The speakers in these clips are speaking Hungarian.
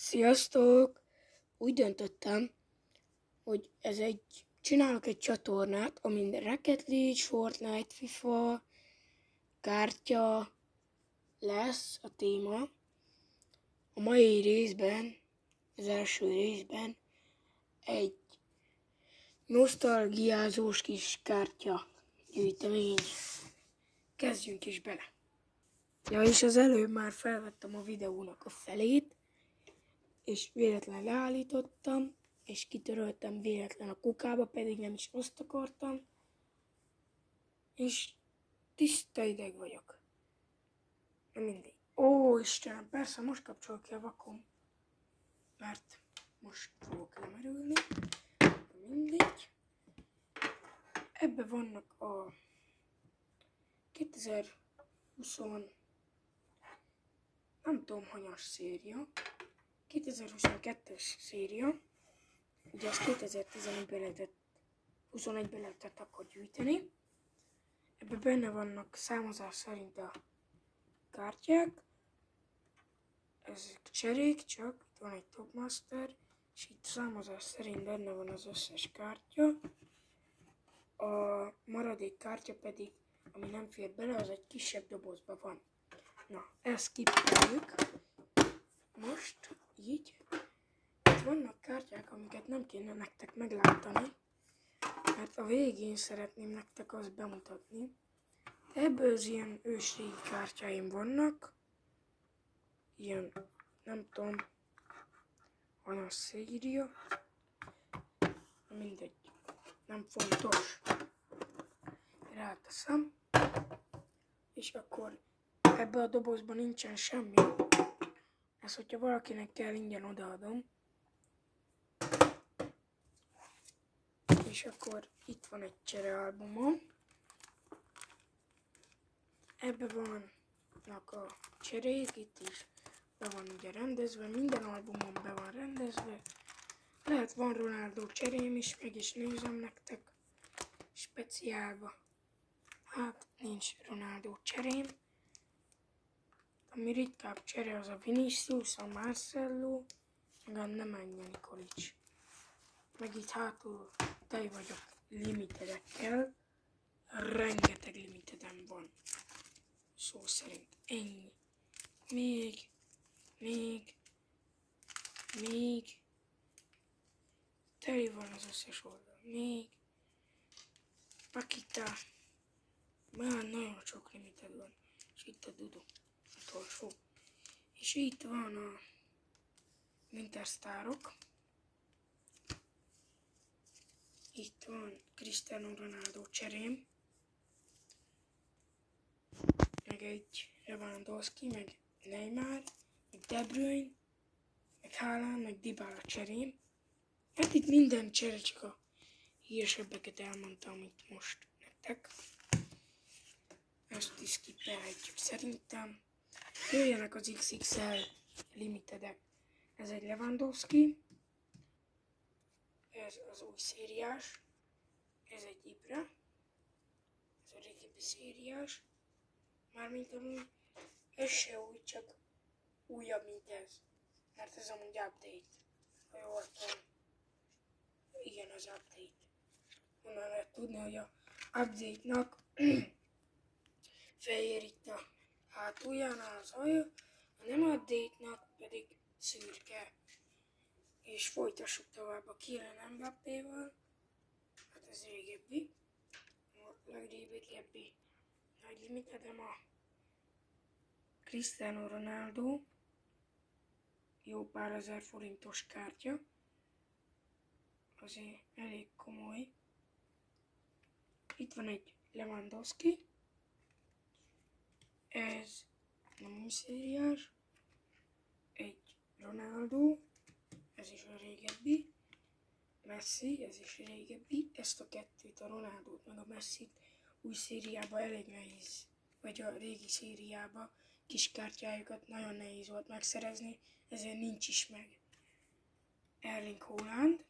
Sziasztok! Úgy döntöttem, hogy csinálok egy csatornát, amin Rocket League, Fortnite, FIFA, kártya lesz a téma. A mai részben, az első részben egy nosztalgiázós kis kártya gyűjtemény. Kezdjünk is bele! Ja, és az előbb már felvettem a videónak a felét, és véletlen leállítottam, és kitöröltem véletlen a kukába, pedig nem is azt akartam, és tiszta ideg vagyok. Na mindegy. Ó, Istenem, persze most kapcsol ki a vakom, mert most fogok lemerülni. Na mindegy. Ebben vannak a 2020, nem tudom, hanyas széria, 2022-es széria, ugye azt 2021-ben lehetett, 21-ben lehetett akkor gyűjteni. Ebben benne vannak számozás szerint a kártyák, ezek cserék csak, itt van egy Top Master, és itt számozás szerint benne van az összes kártya. A maradék kártya pedig, ami nem fér bele, az egy kisebb dobozban van. Na, ezt skippeljük. Most így. Itt vannak kártyák, amiket nem kéne nektek meglátani, mert a végén szeretném nektek azt bemutatni. Ebből az ilyen ősrégi kártyáim vannak, ilyen, nem tudom, hanyas széria, mindegy, nem fontos. Ráteszem, és akkor ebben a dobozban nincsen semmi. Ezt, hogyha valakinek kell, ingyen odaadom. És akkor itt van egy cserealbumom. Ebben vannak a cserék, itt is be van ugye rendezve, minden albumom be van rendezve. Lehet van Ronaldo cserém is, meg is nézem nektek speciálba. Hát nincs Ronaldo cserém. Ami ritkább csere az a Vinicius, a Marcelo, meg a Nemanja Nikolic. Meg itt hátul tej vagyok limitedekkel. Rengeteg limitedem van. Szó szerint ennyi. Még. Teli van az összes oldal. Még. Pakita. Már nagyon sok limited van. És itt a Dudu. Utolsó. És itt van a Wintersztárok. Itt van Cristiano Ronaldo cserém. Meg egy Lewandowski, meg Neymar, meg De Bruyne, meg Haaland, meg Dybala cserém. Hát itt minden csere, csak a hírsebbeket elmondtam itt most nektek. Ezt is skippelhetjük szerintem. Jöjjenek az XXL limitedek. Ez egy Lewandowski. Ez az új szériás. Ez egy Ibra. Ez a régebbi szériás. Mármint amúgy ez se új, csak újabb, mint ez. Mert ez amúgy update. Ha jól tudom. Igen, az update. Onnan lehet tudni, hogy a update-nak fehér itt a hátuljánál az alja, a nem update-nak pedig szürke. És folytassuk tovább a Kylian Mbappéval. Hát ez régebbi. A legrégebbi nagy limitedem a Cristiano Ronaldo. Jó pár ezer forintos kártya. Azért elég komoly. Itt van egy Lewandowski. Ez nem új szériás. Egy Ronaldo. Ez is a régebbi. Messi, ez is régebbi. Ezt a kettőt, a Ronaldót meg a Messit új szériában elég nehéz, vagy a régi szériában kis kártyájukat nagyon nehéz volt megszerezni, ezért nincs is meg. Erling Haaland,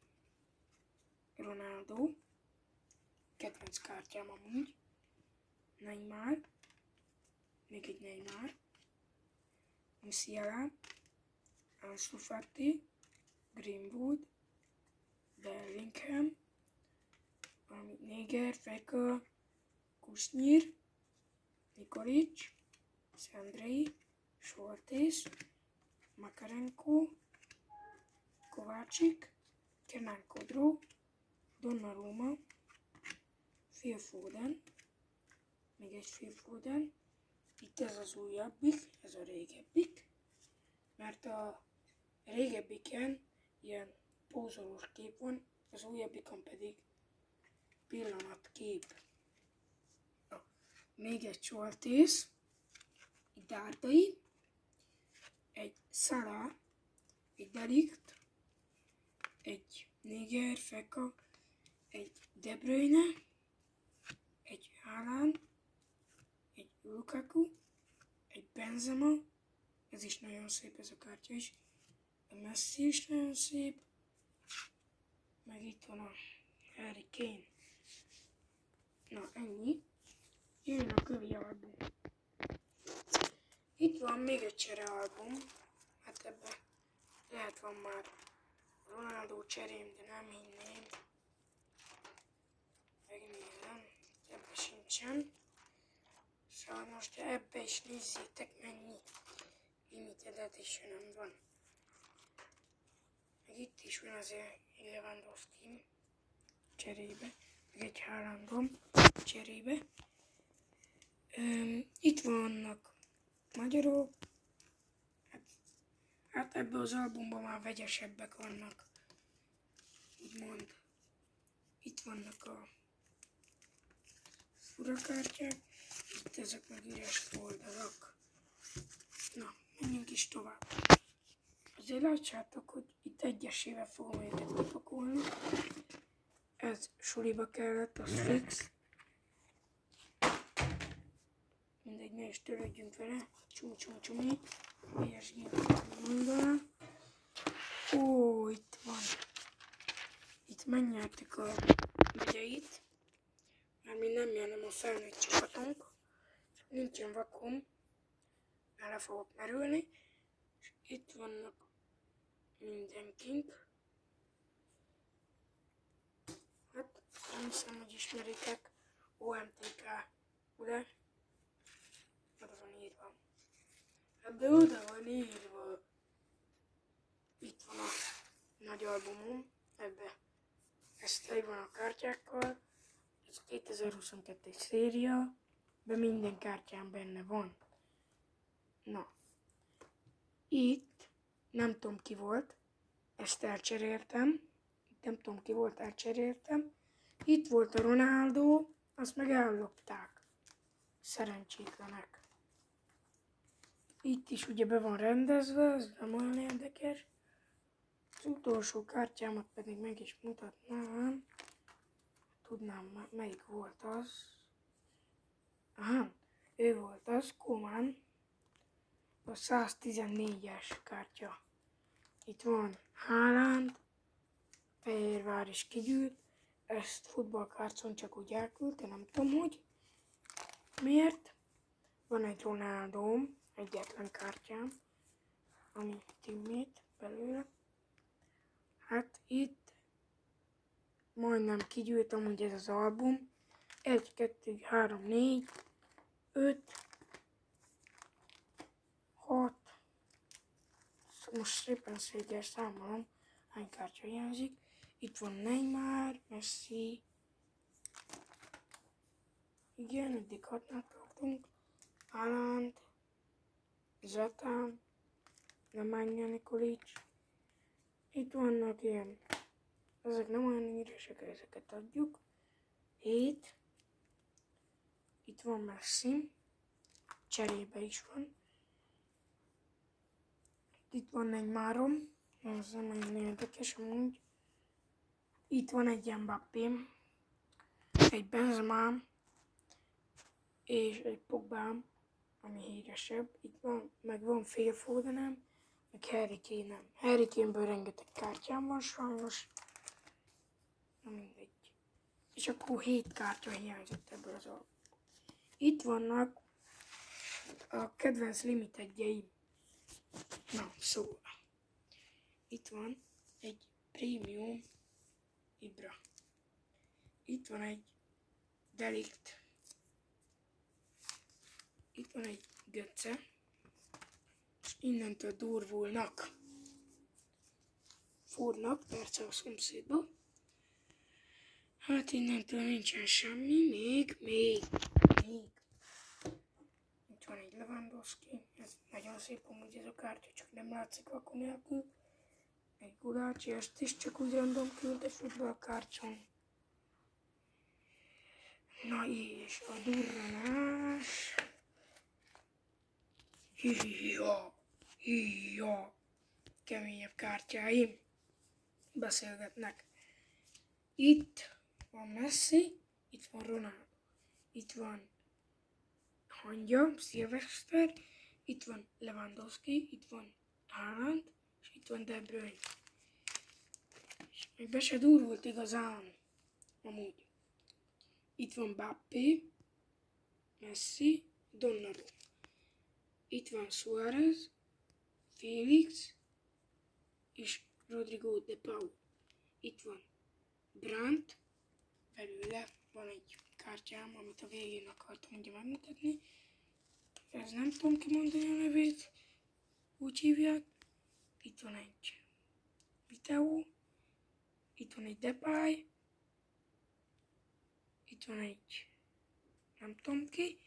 Ronaldo, kedvenc kártyám amúgy, Neymar, még egy Neymar, Musiala, Ansu Fati, Greenwood, Bellingham, Néger, Feka, Kusnyir, Nikolic, Szendrei, Soltész, Makarenko, Kovácsik, Kenan Kodró, Donnarumma, Phil Foden, még egy Phil Foden, itt ez az újabbik, ez a régebbik, mert a régebbiken ilyen pózolós kép van, az újabbikon pedig pillanatkép. Még egy Soltész, egy Dárdai, egy Salah, egy De Ligt, egy Néger, Feka, egy De Bruyne, egy Haaland, egy Lukaku, egy Benzema, ez is nagyon szép ez a kártya is, a Messi is nagyon szép, meg itt van a Harry Kane. Na ennyi, jön a kövi album. Itt van még egy cserealbum, hát ebben lehet van már Ronaldo cserém, de nem hinném. Megnézem, ebben sincsen. Sajnos, de ebbe is nézzétek mennyi limited edition van. Meg itt is van azért egy Lewandowski cserébe, meg egy Haalandom cserébe. Itt vannak magyarok, hát ebben az albumban már vegyesebbek vannak, úgymond. Itt vannak a furakártyák, itt ezek meg üres oldalak. Na, menjünk is tovább. Azért látsátok, hogy itt egyesével fogom őket kipakolni. Ez suliba kellett, az fix. Mindegy, ne is törődjünk vele. Csumi. PSG-t mondaná. Ó, itt van. Itt megnyertük a megyeit. Mert mi nem jönnem a felnőtt csapatunk. Csak nincsen vakum. Bele fogok merülni. És itt vannak mindenkink. Hát nem hiszem, hogy ismeritek. OMTK, ugye? Oda van írva. De oda van írva. Itt van a nagy albumom. Ebbe ez teli van a kártyákkal. Ez 2022-es széria. De minden kártyám benne van. Na. Itt nem tudom ki volt. Ezt elcseréltem. Nem tudom ki volt, elcseréltem. Itt volt a Ronaldo. Azt meg ellopták. Szerencsétlenek. Itt is ugye be van rendezve, ez nem olyan érdekes. Az utolsó kártyámat pedig meg is mutatnám. Tudnám, melyik volt az. Aha, ő volt az, Koeman. A 114-es kártya. Itt van Haaland. Fehérvár is kigyűlt. Ezt futballkárcon csak úgy elküldte, nem tudom hogy. Miért? Van egy Ronaldóm, egyetlen kártyám, ami teammate belőle. Hát itt majdnem kigyűlt amúgy ez az album. 1, 2, 3, 4, 5, 6. Most szépen szégyel számolom, hány kártya hiányzik. Itt van Neymar, Messi. Igen, eddig 6-nál tartunk. Haaland, Zlatan, Nemanja Nikolic. Itt vannak ilyen, ezek nem olyan íresek, ezeket adjuk. 7. Itt van Messi, cserébe is van. Itt van egy Márom, ez nem nagyon érdekes amúgy. Itt van egy Mbappém, egy Benzemám, és egy Pogbám, ami híresebb. Itt van, meg van Phil Fodenem, meg Harry Kane-nem. Harry Kane-ből rengeteg kártyám van sajnos. Na mindegy. És akkor 7 kártya hiányzott ebből az albumból. Itt vannak a kedvenc limitedjeim. Na, szóval. Itt van egy Premium Ibra. Itt van egy Delikt. Itt van egy Götze. És innentől durvulnak. Fúrnak, persze a szomszédba. Hát innentől nincsen semmi, még. Itt van egy Lewandowski, ez nagyon szép amúgy ez a kártya, csak nem látszik akkor nélkül. Egy Gulácsi, ezt is csak úgy random küldte futballkártyán. Na és a durranás. Híja. Keményebb kártyáim beszélgetnek. Itt van Messi, itt van Ronaldo, itt van Hangya, Szilveszter, itt van Lewandowski, itt van Haaland, és itt van De Bruyne. És még be se durvult igazán, amúgy. Itt van Mbappé, Messi, Donnarumma. Itt van Suárez, Félix és Rodrigo de Paul. Itt van Brandt, belőle van egy kártyám, amit a végén akartam ugye megmutatni. Ez nem tudom kimondani a nevét, úgy hívják. Itt van egy Viteo, itt van egy Depay, itt van egy nem tudom ki.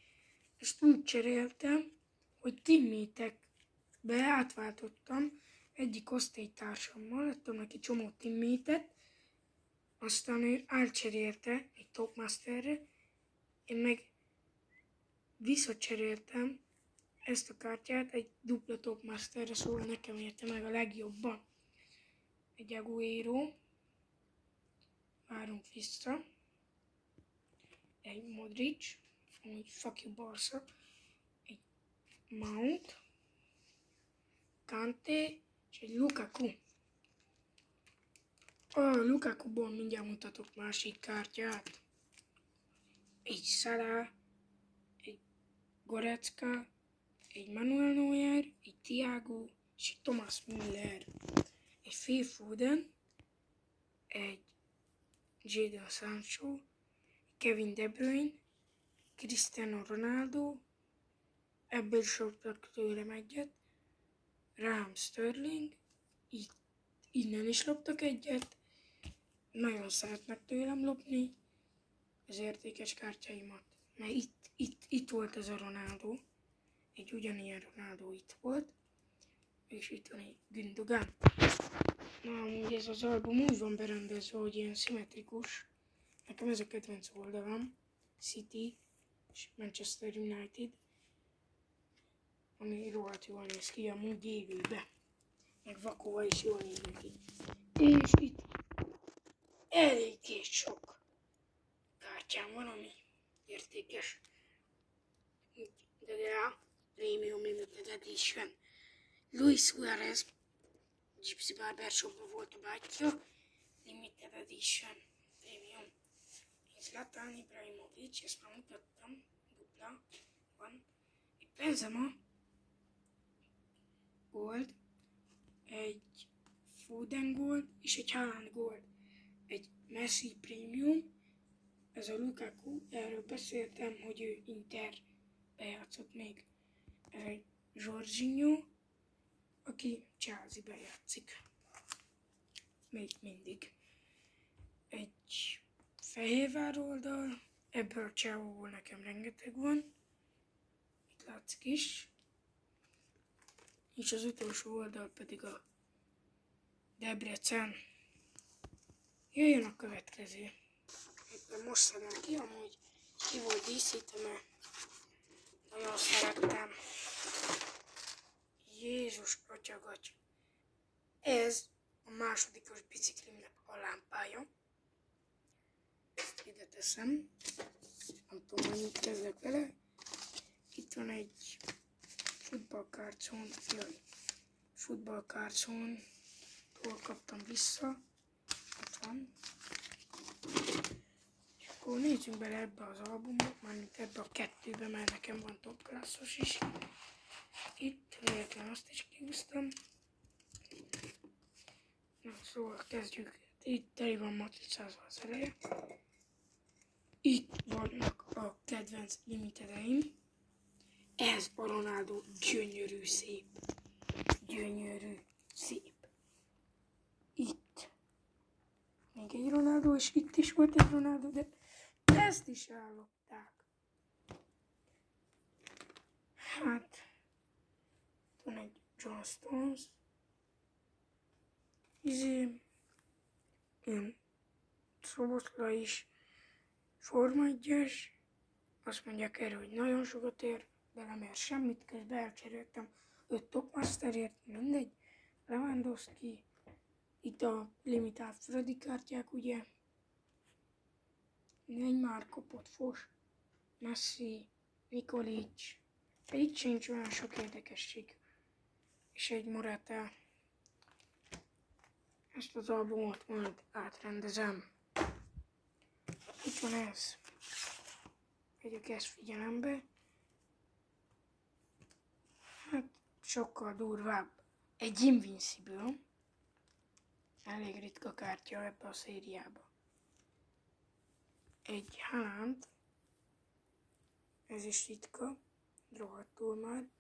Ezt úgy cseréltem, hogy teammatekbe átváltottam egyik osztálytársammal, adtam neki csomó teammatet, aztán ő átcserélte egy Topmasterre, én meg visszacseréltem ezt a kártyát egy dupla Topmasterre, szóval nekem érte meg a legjobban. Egy Aguero, várunk vissza, egy Modric, amúgy fuck you Barca, egy Mount, Kanté és egy Lukaku. A Lukakuból mindjárt mutatok másik kártyát. Egy Salah, egy Goretzka, egy Manuel Neuer, egy Thiago és egy Thomas Müller. Egy Phil Foden, egy Jadon Sancho, Kevin De Bruyne, Cristiano Ronaldo, ebből is loptak tőlem egyet, Raheem Sterling, innen is loptak egyet, nagyon szeretnek tőlem lopni az értékes kártyáimat, mert itt volt ez a Ronaldo, egy ugyanilyen Ronaldo itt volt, és itt van egy Gündogan. Na amúgy ez az album úgy van berendezve, hogy ilyen szimmetrikus, nekem ez a kedvenc oldalam, City és Manchester United, ami rohadt jól néz ki, amúgy élőbe, meg vakóval is jól néz ki. És itt eléggé sok kártyám van, ami értékes. De a Premium Limited Edition. Luis Suárez, Gypsy Barber Shopban volt a bátyja, Limited Edition, Premium. Zlatan Ibrahimovic, ezt már mutattam, dupla van. Egy Benzema Gold, egy Foden Gold és egy Haaland Gold. Egy Messi Premium, ez a Lukaku, erről beszéltem, hogy ő Inter bejátszott még. Ez egy Jorginho, aki Chelsea-ben játszik. Még mindig. Egy Fehérvár oldal, ebből a csávóból nekem rengeteg van. Itt látszik is. És az utolsó oldal pedig a Debrecen. Jöjjön a következő. Éppen most szedem ki, amúgy ki volt díszítve, mert nagyon szerettem. Jézus atyagagy. Ez a másodikos biciklimnek a lámpája. Ezt ide teszem. Nem tudom, mennyit kezdek vele. Itt van egy futballkárcón, kaptam vissza. Itt van. És akkor nézzünk bele ebbe az albumba, mármint ebbe a kettőbe, mert nekem van top klasszos is. Itt véletlen azt is kihúztam. Na, szóval kezdjük. Itt teli van matricázva az eleje. Itt vannak a kedvenc limitedeim. Ez a Ronaldo gyönyörű szép. Gyönyörű szép. Itt még egy Ronaldo, és itt is volt egy Ronaldo, de ezt is ellopták. Hát, van egy John Stones. Ilyen Szoboszlai is Forma 1-es. Azt mondják erre, hogy nagyon sokat ér, de nem ér semmit, közben elcseréltem 5 topmasterért, mindegy. Lewandowski, itt a limitált Freddy kártyák, ugye. Neymar kopott Fos, Messi, Nikolic, itt sincs olyan sok érdekesség. És egy Morata. Ezt az albumot majd átrendezem. Itt van ez. Vegyük ezt figyelembe. Hát sokkal durvább. Egy Invincible. Elég ritka kártya ebbe a szériába. Egy Haaland. Ez is ritka. Rohadtul már.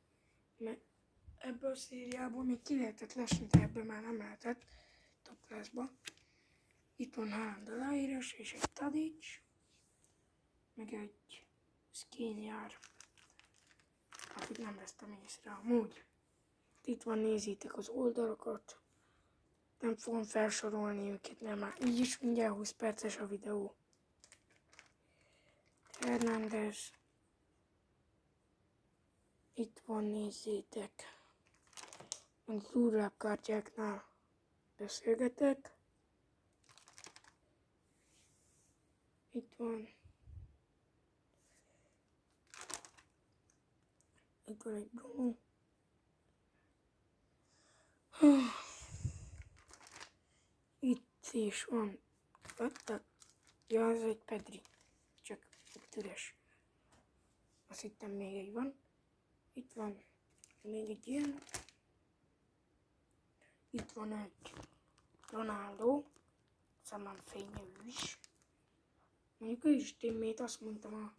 Mert ebbe a szériából még ki lehetett lesni, de ebbe már nem lehetett. Top classba. Itt van Haaland aláírás és egy Tadic. Meg egy Skriniar, akit nem vesztem észre amúgy. Itt van, nézzétek az oldalakat. Nem fogom felsorolni őket, mert már így is mindjárt 20 perces a videó. Hernández. Itt van, nézzétek. A durvább kártyáknál beszélgetek. Itt van. Itt van egy Bruno. Itt is van. Ja, ez egy Pedri. Csak itt üres. Azt hittem még egy van. Itt van még egy ilyen. Itt van egy Ronaldo. Szememfényű is. Mondjuk ő is teammate, azt mondtam az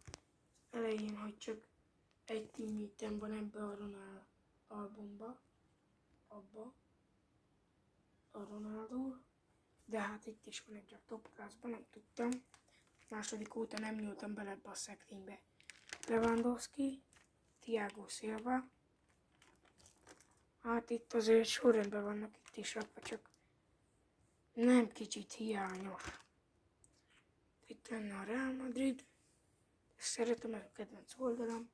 elején, hogy csak egy teammate-em van ebbe a Ronaldo albumba. Abba. A Ronaldo. De hát itt is van egy a top classban, nem tudtam. Második óta nem nyúltam bele ebbe a szekrénybe. Lewandowski. Thiago Silva. Hát itt azért sorrendben vannak itt is rakva, csak nem kicsit hiányos. Itt lenne a Real Madrid. Szeretem, ez a kedvenc oldalam.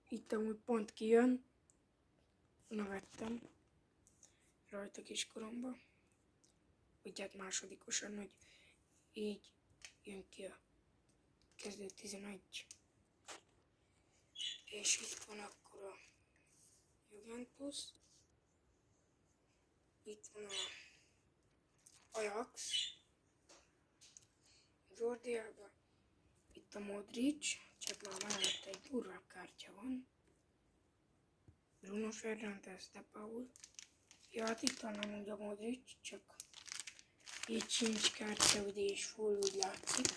Itt amúgy pont kijön. Na, vettem rajta kiskoromba. Úgy hát másodikosan, hogy így jön ki a kezdő 11. És itt van akkor a Juventus. Itt van a Ajax. Jordi Alba. Itt a Modric, csak már mellett egy durvább kártya van. Bruno Fernandes, De Paul. Ja, hát itt van amúgy a Modric, csak így sincs kártya, ugye, és full úgy látszik.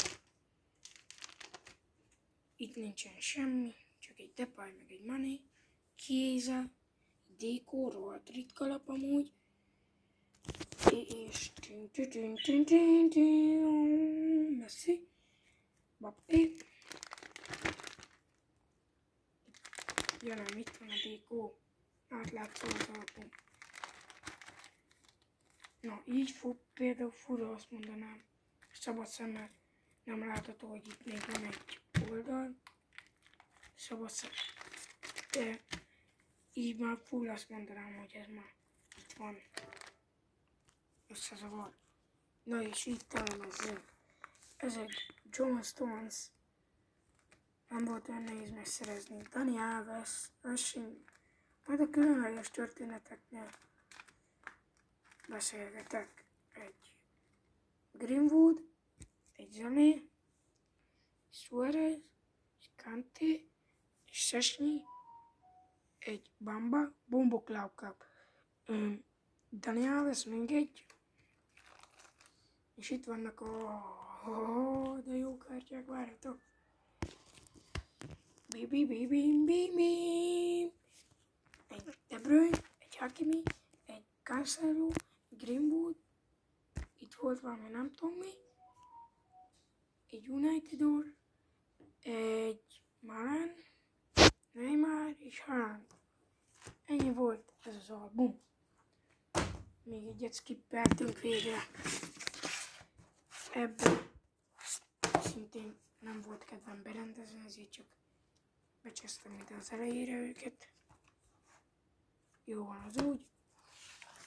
Itt nincsen semmi, csak egy Depay, meg egy Mané. Chiesa, Déko, rohadt ritka lap amúgy. És Messi, Mbappé. Ja nem, itt van a Déko. Átlátszol az album. Na, így fog például fura, azt mondanám. Szabad szemmel nem látható, hogy itt még van egy oldal. Szabad szemmel. De így már full azt mondanám, hogy ez már itt van. Összezavar. Na és itt elemezzünk. Ez egy John Stones. Nem volt olyan nehéz megszerezni. Dani Alves, Rushing. Majd a különleges történeteknél beszélgetek. Egy Greenwood, egy Zané, Suarez, egy Kanté, egy Szczesny, egy Bamba, Bomboklauka, Dani Alves, még egy. És itt vannak de jó kártyák, várjatok. Bibi. Egy De Bruyne, egy Hakimi, egy Cancelo, Greenwood. Itt volt valami, nem tudom mi. Egy United-or, egy Malen, Neymar és Haaland. Ennyi volt ez az album. Még egyet skippeltünk végre. Ebből szintén nem volt kedvem berendezni, ezért csak becsesztem ide az elejére őket. Jó van az úgy,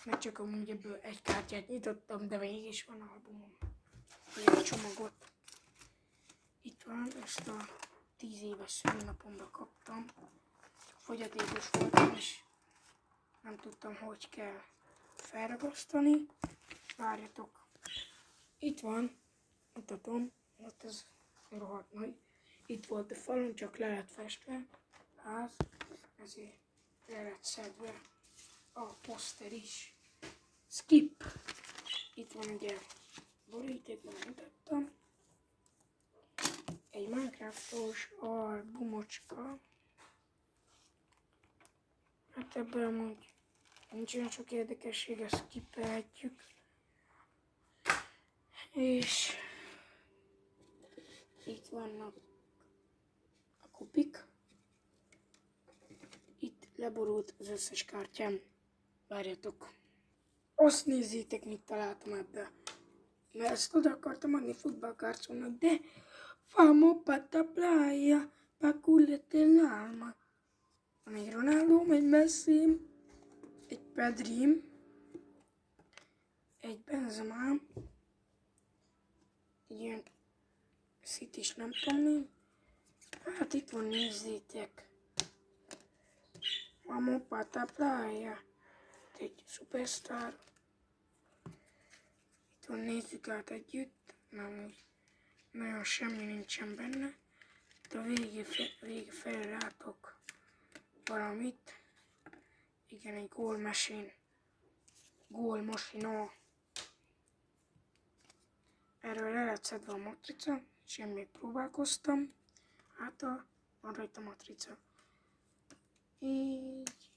mert csak amúgy ebből egy kártyát nyitottam, de mégis van albumom. Egy csomagot. Itt van, ezt a 10 éves szülinapomra kaptam. Fogyatékos voltam, és nem tudtam, hogy kell felragasztani. Várjatok. Itt van, mutatom, hát ez rohadt nagy. Itt volt a falon, csak le lett festve ház, ezért le lett szedve a poszter is. Skip! Itt van ugye borítékban mutattam. Egy Minecraftos albumocska. Hát ebből amúgy nincs olyan sok érdekesség, ezt skippelhetjük. És itt vannak a kupik. Itt leborult az összes kártyám. Várjatok. Azt nézzétek, mit találtam ebbe. Mert ezt oda akartam adni futballkártyának, de famo pata playa, pa culete l'alma. Van egy Ronaldo, egy Messi, egy Pedri, egy Benzema, ilyen City is nem tudom mi. Hát itt van, nézzétek. Famo pata playa. Egy Superstar. Itt van, nézzük át együtt. Nem úgy. Nagyon semmi nincsen benne. De a vége felé látok valamit. Igen, egy Goal Machine. Goal Machine. Erről le lett szedve a matrica, és én még próbálkoztam. Hát van rajta matrica. Így.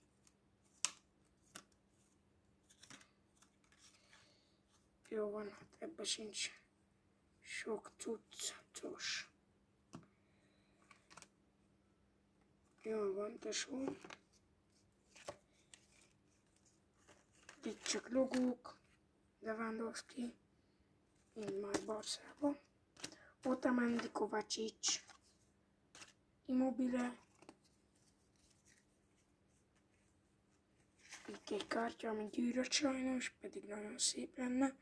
Jó van, hát ebben sincs sok cuccos. Jó van, tesó. Itt csak logók. Lewandowski. Így már Barszába. Otamendi, Kovacic. Immobile. Itt egy kártya, ami gyűrött sajnos, pedig nagyon szép lenne.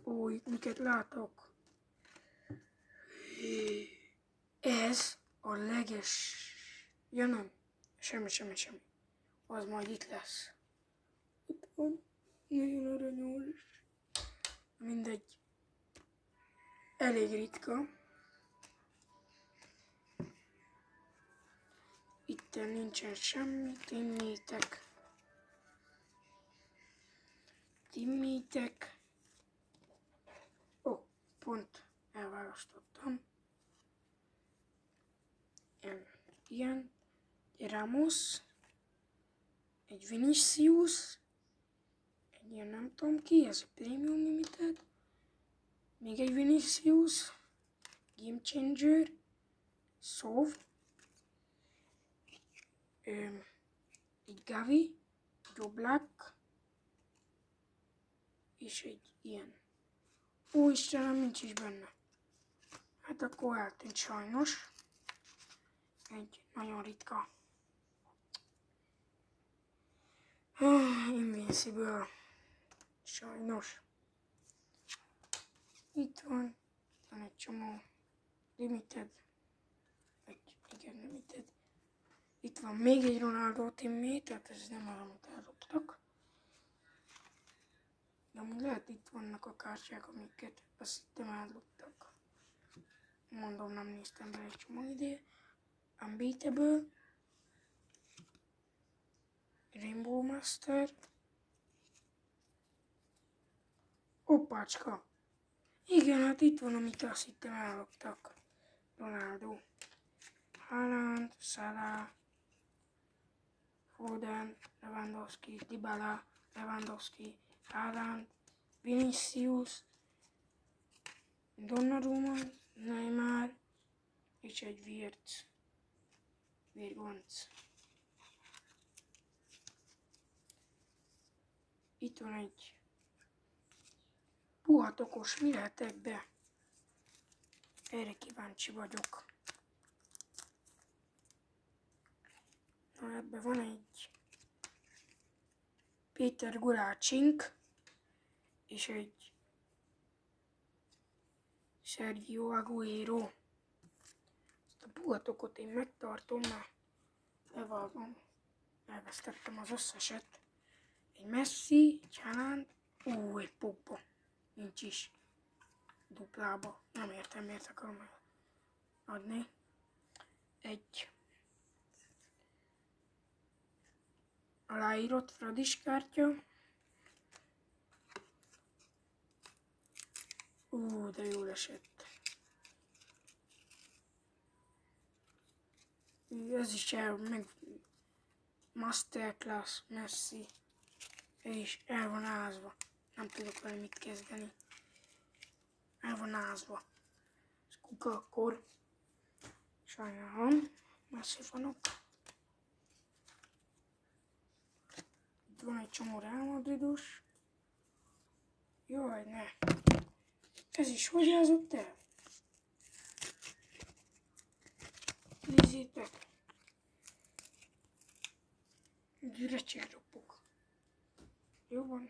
Ó, itt miket látok? Ez a leges... Ja nem, semmi. Az majd itt lesz. Itt van, nagyon aranyos. Mindegy. Elég ritka. Itten nincsen semmi, timmitek. Ó, pont elválasztottam. Ilyen, egy Ramos, egy Vinicius, egy ilyen nem tudom ki, ez a Premium Limited, még egy Vinicius, Game Changer, Sov, egy Gavi, Joe Black, és egy ilyen. Ó, Istenem, nincs is benne. Hát akkor eltűnt sajnos. Egy nagyon ritka. Invincible. Sajnos. Itt van egy csomó limited. Igen, limited. Itt van még egy Ronaldo teammate, tehát ez nem az, amit elloptak. De amúgy lehet itt vannak a kártyák, amiket azt hittem elloptak. Mondom, nem néztem bele egy csomó ideje. Unbeatable, Rainbow Master, Hoppácska! Igen, hát itt van, amit azt hittem elloptak. Ronaldo, Haaland, Salah, Foden, Lewandowski, Dybala, Lewandowski, Haaland, Vinicius, Donnarumma, Neymar és egy Virgonc. Itt van egy puhatokos, mi lehet ebbe? Erre kíváncsi vagyok. Na, ebben van egy Péter Gulácsink és egy Sergio Aguero. Ezt a puhatokot én megtartom, mert levágom. Elvesztettem az összeset. Egy Messi, egy Haaland, egy Pogba. Nincs is. Duplába. Nem értem, miért akarom adni. Egy aláírott Fradis kártya. De jól esett. Ez is meg Masterclass Messi. És el van ázva. Nem tudok vele mit kezdeni. El van ázva. Ez kuka akkor. Sajnálom. Messi fanok. Itt van egy csomó Real Madridos. Jaj, ne. Ez is hogy ázott el? Nézzétek. Recsegrapok. Jó van.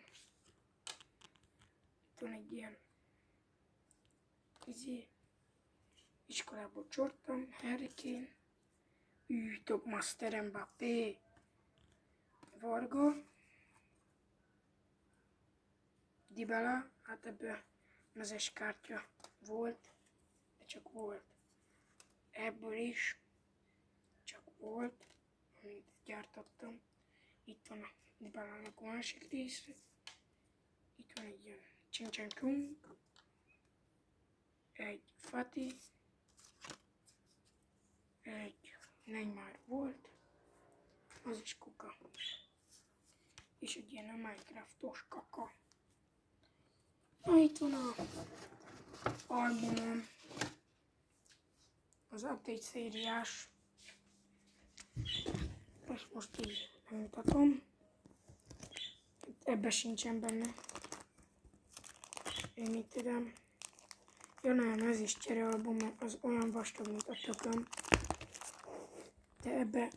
Itt van egy ilyen iskolából csortam, Harry Kane, Top Master Mbappé, Varga, Dybala, hát ebből mezes kártya volt, de csak volt. Ebből is csak volt, amit gyártottam. Itt van a Dybalának a másik része. Itt van egy ilyen Csincsenkung, egy Fati, egy Neymar volt, az is kuka. És egy ilyen a Minecraftos kaka. Na, itt van a albumom, az update szériás. Ezt most így mutatom. Ebben sincsen benne. Én mit tudom. Ja nem, ez is cserealbum, az olyan vastag, mint a tököm. De ebbe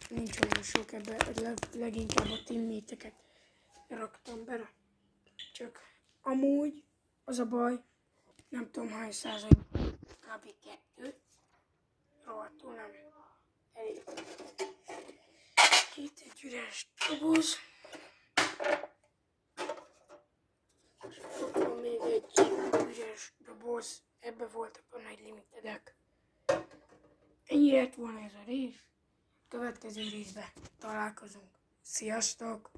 nincs olyan sok, ebbe leginkább a teamméteket raktam bele. Csak amúgy az a baj, nem tudom hány százalék, kb. 2. Rohadtul nem elég. Itt egy üres doboz. És ott van még egy üres doboz. Ebbe voltak a nagy limitedek. Ennyi lett volna ez a rész. Következő részben találkozunk. Sziasztok!